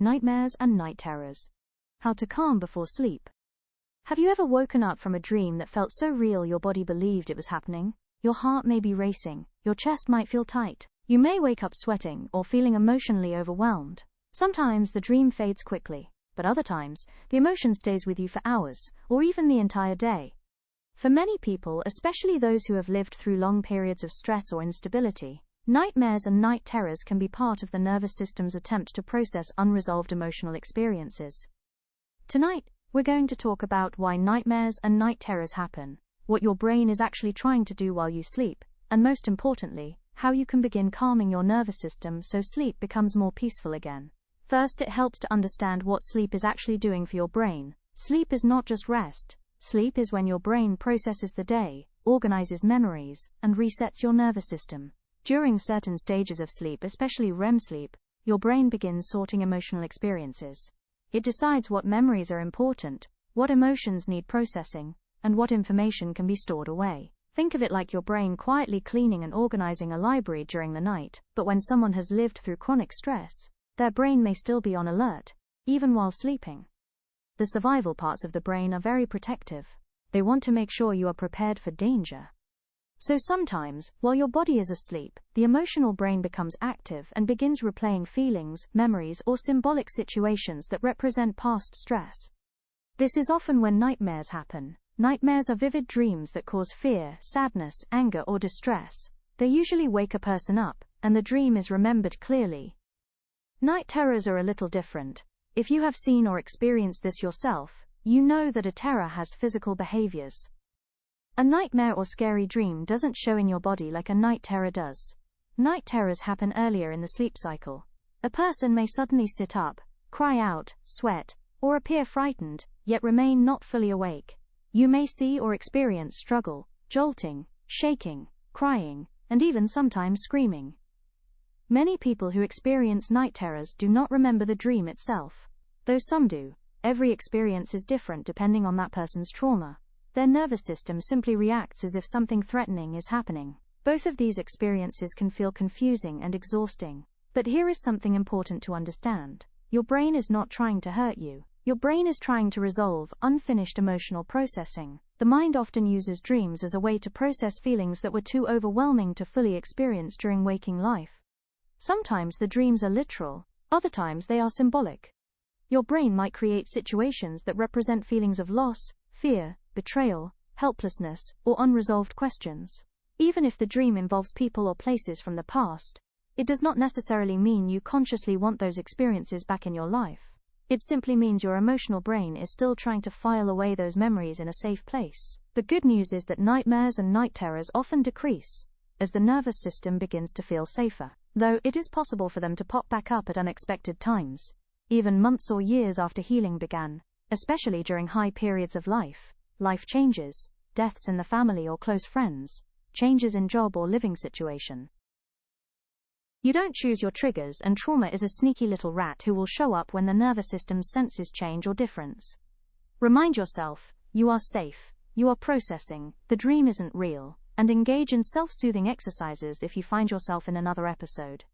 Nightmares and night terrors. How to calm before sleep. Have you ever woken up from a dream that felt so real your body believed it was happening? Your heart may be racing, your chest might feel tight. You may wake up sweating or feeling emotionally overwhelmed. Sometimes the dream fades quickly, but other times, the emotion stays with you for hours, or even the entire day. For many people, especially those who have lived through long periods of stress or instability, nightmares and night terrors can be part of the nervous system's attempt to process unresolved emotional experiences. Tonight, we're going to talk about why nightmares and night terrors happen, what your brain is actually trying to do while you sleep, and most importantly, how you can begin calming your nervous system so sleep becomes more peaceful again. First, it helps to understand what sleep is actually doing for your brain. Sleep is not just rest. Sleep is when your brain processes the day, organizes memories, and resets your nervous system. During certain stages of sleep, especially REM sleep, your brain begins sorting emotional experiences. It decides what memories are important, what emotions need processing, and what information can be stored away. Think of it like your brain quietly cleaning and organizing a library during the night, but when someone has lived through chronic stress, their brain may still be on alert, even while sleeping. The survival parts of the brain are very protective. They want to make sure you are prepared for danger. So sometimes, while your body is asleep, the emotional brain becomes active and begins replaying feelings, memories, or symbolic situations that represent past stress. This is often when nightmares happen. Nightmares are vivid dreams that cause fear, sadness, anger, or distress. They usually wake a person up, and the dream is remembered clearly. Night terrors are a little different. If you have seen or experienced this yourself, you know that a terror has physical behaviors. A nightmare or scary dream doesn't show in your body like a night terror does. Night terrors happen earlier in the sleep cycle. A person may suddenly sit up, cry out, sweat, or appear frightened, yet remain not fully awake. You may see or experience struggle, jolting, shaking, crying, and even sometimes screaming. Many people who experience night terrors do not remember the dream itself. Though some do, every experience is different depending on that person's trauma. Their nervous system simply reacts as if something threatening is happening. Both of these experiences can feel confusing and exhausting. But here is something important to understand. Your brain is not trying to hurt you. Your brain is trying to resolve unfinished emotional processing. The mind often uses dreams as a way to process feelings that were too overwhelming to fully experience during waking life. Sometimes the dreams are literal, other times they are symbolic. Your brain might create situations that represent feelings of loss, fear, betrayal, helplessness, or unresolved questions. Even if the dream involves people or places from the past, it does not necessarily mean you consciously want those experiences back in your life. It simply means your emotional brain is still trying to file away those memories in a safe place. The good news is that nightmares and night terrors often decrease as the nervous system begins to feel safer, though it is possible for them to pop back up at unexpected times, even months or years after healing began, especially during high periods of life changes, deaths in the family or close friends, changes in job or living situation. You don't choose your triggers, and trauma is a sneaky little rat who will show up when the nervous system's senses change or difference. Remind yourself, you are safe, you are processing, the dream isn't real, and engage in self-soothing exercises if you find yourself in another episode.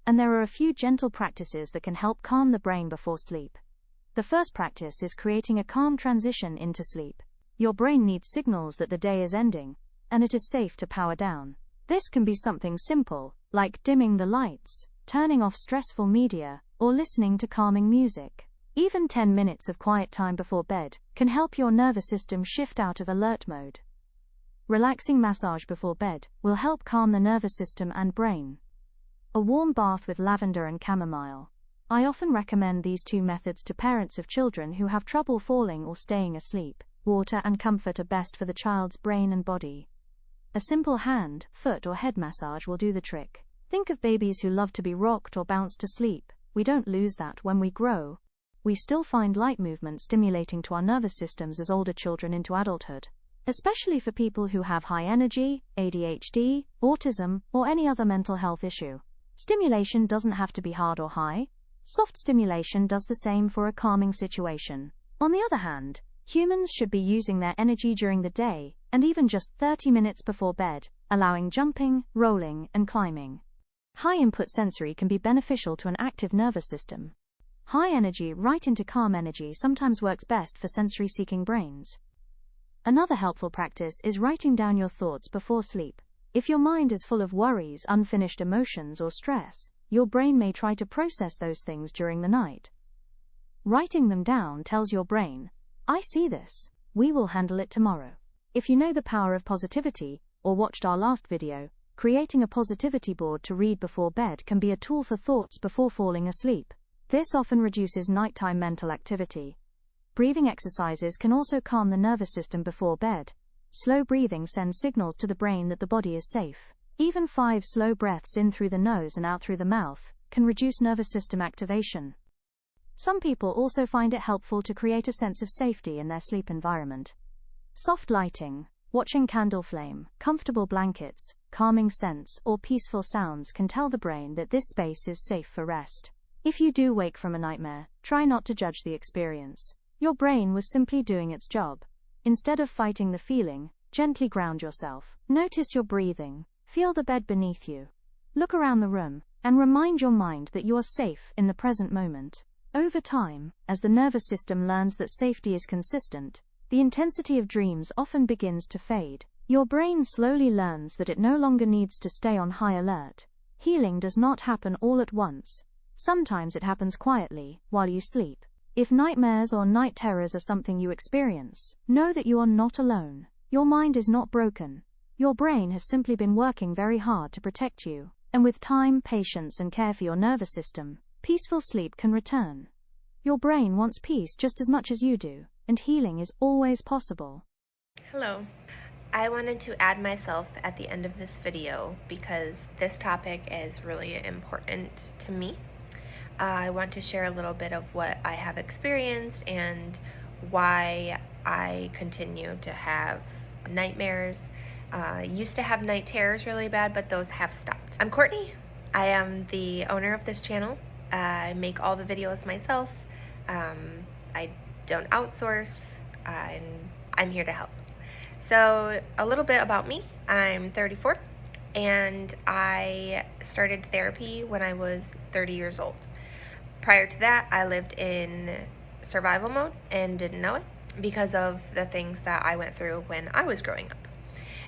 And there are a few gentle practices that can help calm the brain before sleep. The first practice is creating a calm transition into sleep. Your brain needs signals that the day is ending, and it is safe to power down. This can be something simple, like dimming the lights, turning off stressful media, or listening to calming music. Even 10 minutes of quiet time before bed can help your nervous system shift out of alert mode. Relaxing massage before bed will help calm the nervous system and brain. A warm bath with lavender and chamomile. I often recommend these two methods to parents of children who have trouble falling or staying asleep. Water and comfort are best for the child's brain and body. A simple hand, foot, or head massage will do the trick. Think of babies who love to be rocked or bounced to sleep. We don't lose that when we grow. We still find light movement stimulating to our nervous systems as older children into adulthood. Especially for people who have high energy, ADHD, autism, or any other mental health issue. Stimulation doesn't have to be hard or high. Soft stimulation does the same for a calming situation. On the other hand, humans should be using their energy during the day, and even just 30 minutes before bed, allowing jumping, rolling, and climbing. High-input sensory can be beneficial to an active nervous system. High energy right into calm energy sometimes works best for sensory-seeking brains. Another helpful practice is writing down your thoughts before sleep. If your mind is full of worries, unfinished emotions, or stress, your brain may try to process those things during the night. Writing them down tells your brain, "I see this. We will handle it tomorrow." If you know the power of positivity, or watched our last video, creating a positivity board to read before bed can be a tool for thoughts before falling asleep. This often reduces nighttime mental activity. Breathing exercises can also calm the nervous system before bed. Slow breathing sends signals to the brain that the body is safe. Even 5 slow breaths in through the nose and out through the mouth can reduce nervous system activation. Some people also find it helpful to create a sense of safety in their sleep environment. Soft lighting, watching candle flame, comfortable blankets, calming scents, or peaceful sounds can tell the brain that this space is safe for rest. If you do wake from a nightmare, try not to judge the experience. Your brain was simply doing its job. Instead of fighting the feeling, gently ground yourself. Notice your breathing. Feel the bed beneath you. Look around the room, and remind your mind that you are safe in the present moment. Over time, as the nervous system learns that safety is consistent, the intensity of dreams often begins to fade. Your brain slowly learns that it no longer needs to stay on high alert. Healing does not happen all at once. Sometimes it happens quietly, while you sleep. If nightmares or night terrors are something you experience, know that you are not alone. Your mind is not broken. Your brain has simply been working very hard to protect you, and with time, patience, and care for your nervous system, peaceful sleep can return. Your brain wants peace just as much as you do, and healing is always possible. Hello. I wanted to add myself at the end of this video because this topic is really important to me. I want to share a little bit of what I have experienced and why I continue to have nightmares. Used to have night terrors really bad, but those have stopped. I'm Courtney. I am the owner of this channel. I make all the videos myself. I don't outsource, and I'm here to help. So a little bit about me. I'm 34 and I started therapy when I was 30 years old. Prior to that, I lived in survival mode and didn't know it because of the things that I went through when I was growing up.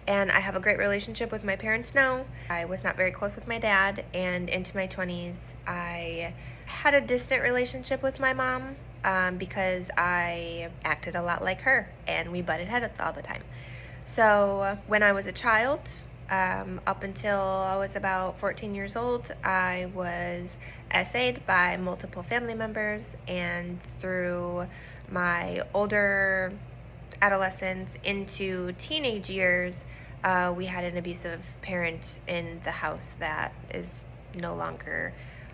And I have a great relationship with my parents now. I was not very close with my dad, and into my 20s, I had a distant relationship with my mom because I acted a lot like her and we butted heads all the time. So when I was a child, up until I was about 14 years old, I was SA'd by multiple family members, and through my older adolescence into teenage years, we had an abusive parent in the house that is no longer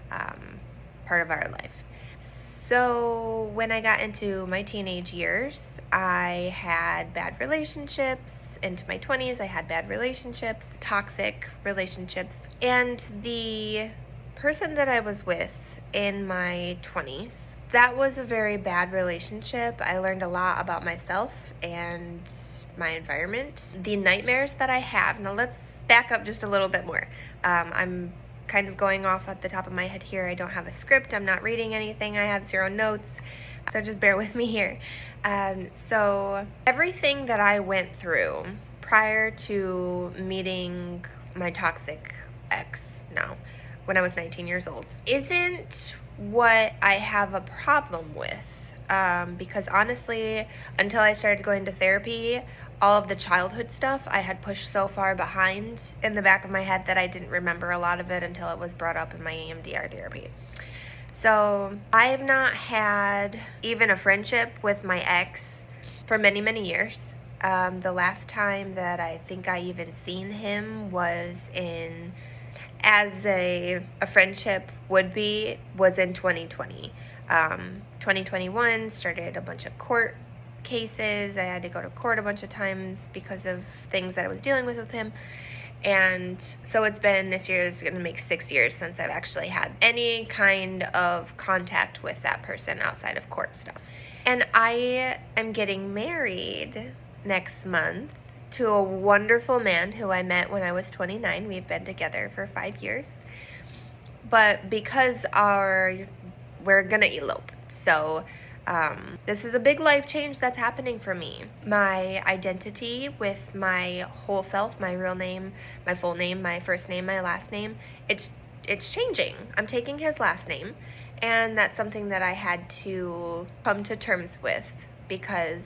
part of our life. So when I got into my teenage years, I had bad relationships. Into my 20s, I had bad relationships, toxic relationships. And the person that I was with in my 20s, that was a very bad relationship. I learned a lot about myself and my environment. The nightmares that I have, now let's back up just a little bit more. I'm kind of going off at the top of my head here. I don't have a script. I'm not reading anything. I have 0 notes. So just bear with me here. So everything that I went through prior to meeting my toxic ex now, when I was 19 years old, isn't what I have a problem with. Because honestly, until I started going to therapy, all of the childhood stuff I had pushed so far behind in the back of my head that I didn't remember a lot of it until it was brought up in my EMDR therapy. So I have not had even a friendship with my ex for many, many years. The last time that I think I even seen him was as a friendship would be, was in 2020. 2021 started a bunch of court cases. I had to go to court a bunch of times because of things that I was dealing with him. And so it's been, this year is going to make 6 years since I've actually had any kind of contact with that person outside of court stuff. And I am getting married next month to a wonderful man who I met when I was 29. We've been together for 5 years. But because our we're gonna elope. So this is a big life change that's happening for me. My identity with my whole self, my real name, my full name, my first name, my last name, it's changing. I'm taking his last name, and that's something that I had to come to terms with, because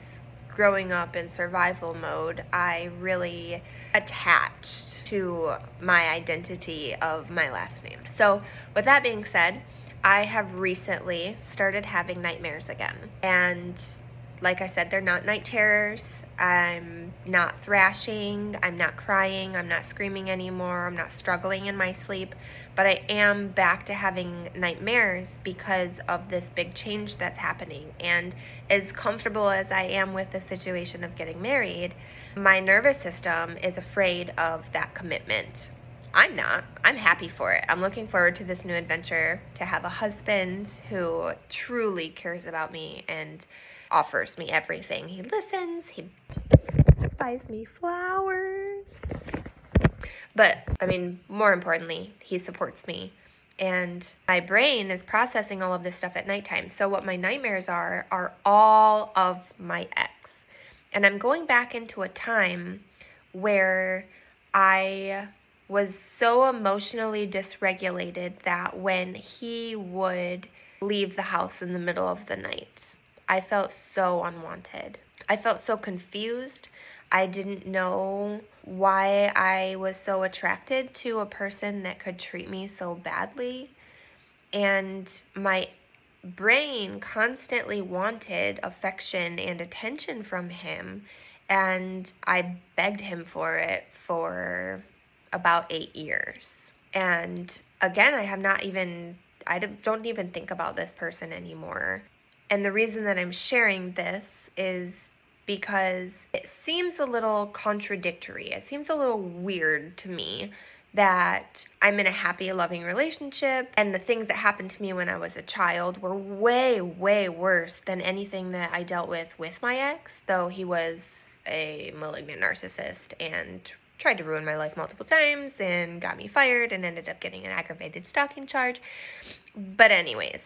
growing up in survival mode, I really attached to my identity of my last name. So with that being said, I have recently started having nightmares again. And like I said, they're not night terrors. I'm not thrashing. I'm not crying. I'm not screaming anymore. I'm not struggling in my sleep. But I am back to having nightmares because of this big change that's happening. And as comfortable as I am with the situation of getting married, my nervous system is afraid of that commitment. I'm not. I'm happy for it. I'm looking forward to this new adventure, to have a husband who truly cares about me and offers me everything. He listens, he buys me flowers. But, I mean, more importantly, he supports me. And my brain is processing all of this stuff at nighttime. So what my nightmares are all of my ex. And I'm going back into a time where I was so emotionally dysregulated that when he would leave the house in the middle of the night, I felt so unwanted. I felt so confused. I didn't know why I was so attracted to a person that could treat me so badly. And my brain constantly wanted affection and attention from him, and I begged him for it for about 8 years. And again, I don't even think about this person anymore. And the reason that I'm sharing this is because it seems a little contradictory. It seems a little weird to me that I'm in a happy, loving relationship, and the things that happened to me when I was a child were way, way worse than anything that I dealt with my ex, though he was a malignant narcissist and tried to ruin my life multiple times and got me fired and ended up getting an aggravated stalking charge. But anyways,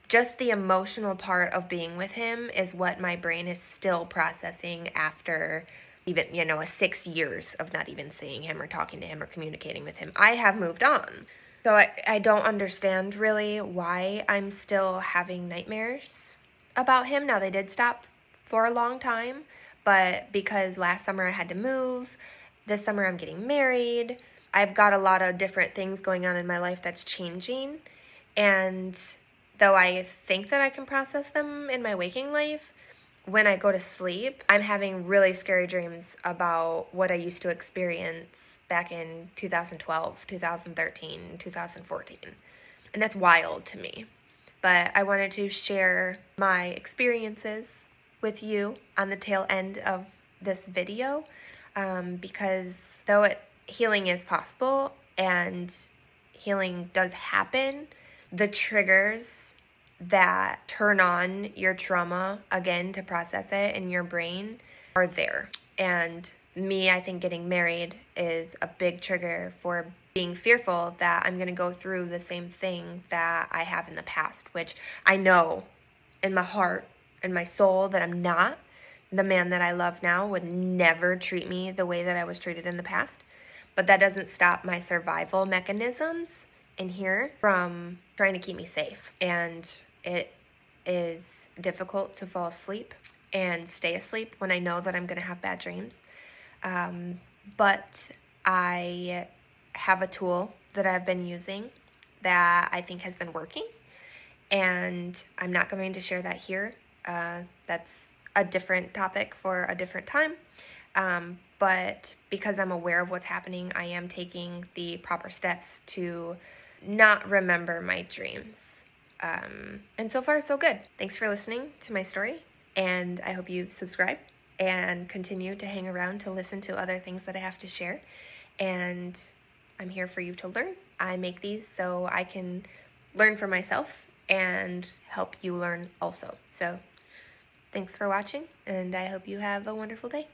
just the emotional part of being with him is what my brain is still processing after even, 6 years of not even seeing him or talking to him or communicating with him. I have moved on. So I don't understand really why I'm still having nightmares about him. Now, they did stop for a long time, but because last summer I had to move, this summer I'm getting married, I've got a lot of different things going on in my life that's changing. And though I think that I can process them in my waking life, when I go to sleep, I'm having really scary dreams about what I used to experience back in 2012, 2013, 2014. And that's wild to me. But I wanted to share my experiences with you on the tail end of this video, because though healing is possible and healing does happen, the triggers that turn on your trauma again to process it in your brain are there. And me, I think getting married is a big trigger for being fearful that I'm going to go through the same thing that I have in the past, which I know in my heart and my soul that I'm not. The man that I love now would never treat me the way that I was treated in the past. But that doesn't stop my survival mechanisms in here from trying to keep me safe. And it is difficult to fall asleep and stay asleep when I know that I'm going to have bad dreams. But I have a tool that I've been using that I think has been working. And I'm not going to share that here. That's a different topic for a different time. But because I'm aware of what's happening, I am taking the proper steps to not remember my dreams. And so far, so good. Thanks for listening to my story, and I hope you subscribe and continue to hang around to listen to other things that I have to share. And I'm here for you to learn. I make these so I can learn for myself and help you learn also. So thanks for watching, and I hope you have a wonderful day.